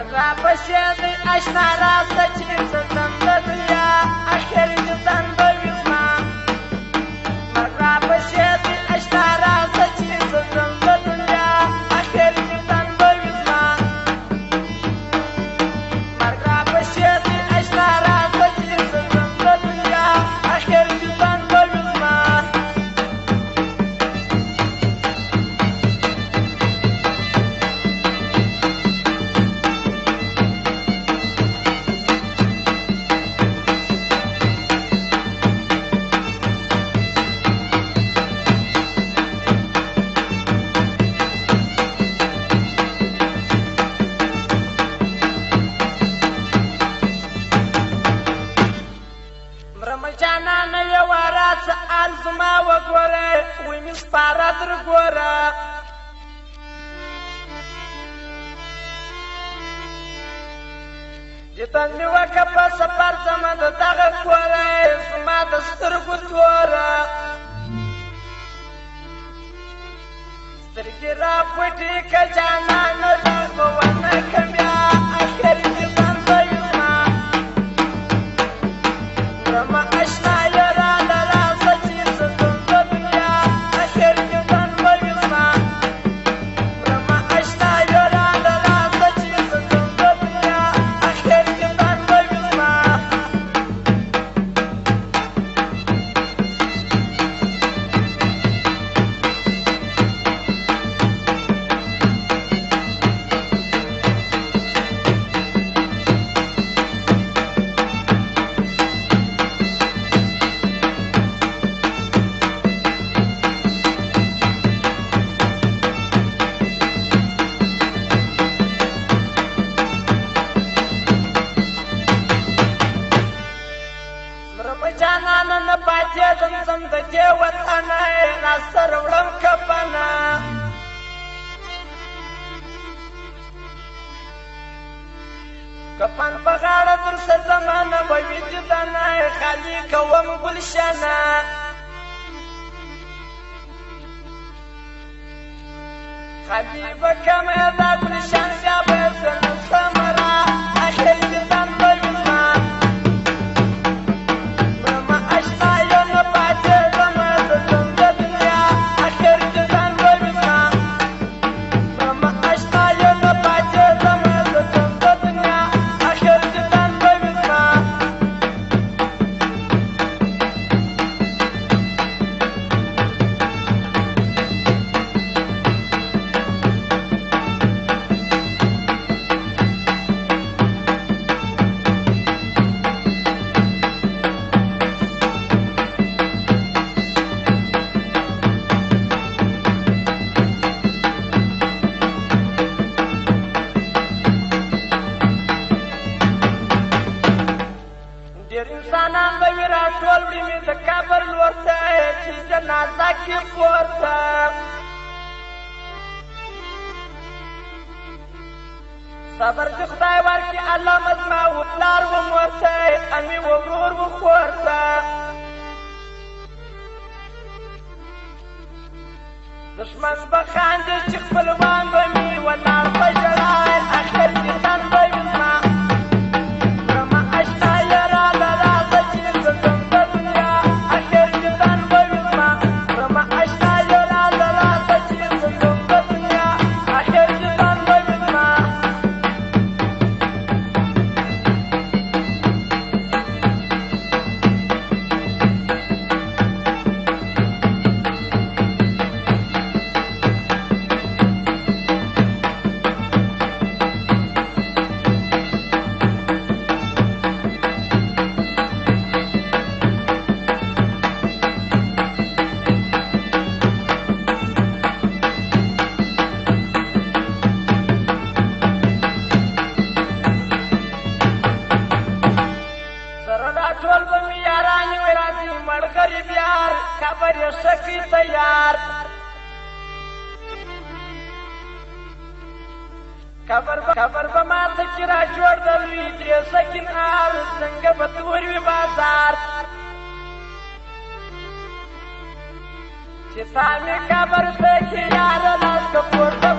مرغا بشیدی اشنا راسته چې څنګه د دنیا اخر دې تند وزما مرغا بشیدی اشنا راسته چې څنګه د دنیا اخر دې تند وزما مرغا بشیدی اشنا راسته چې څنګه د دنیا اخر دې تند وزما جانانه یو راز ارزما وګوره وې مې سپاره در ګوره جتن مې وکه په سفر زما د دغه کوره زما د سترګو توره سترګې را پټې که جانانه دغه ونه که بیا اخر دې بند وزما رما اشنا یرا لرا سچی ستون د دنیا اخر کې تن وزما رما اشنا یرا لرا سچی ستون د دنیا اخر کې تن وزما جانانه نه پاتېدم زم د دې وطنه راسره وړم کفنه کفن په غاړه درسه زمانه به وي جدنه خالي کوم ګلشنه خالي به کمه دا ګلشن بیا به زه نه ثمره اخر دې تند وزما انسانان به وي راټول وړي مې د قبر لور ته چې جنازه کې پورته صبر دې خدای ورکړي الله مزما و پلار و مور ته امي و ورور و خور ته دښمن به خاندي چې خپلوان به مې ولاړ په ژړا اخر دې تند وزما ټول به مې یارانې وې راځي مړ غریب یار قبر یې شکي تیار قبر به ماته کې را جوړ د لوی درې سکین آل څنګه به تور وي بازار چې تا مې قبر ته کې یاره لاس که پورته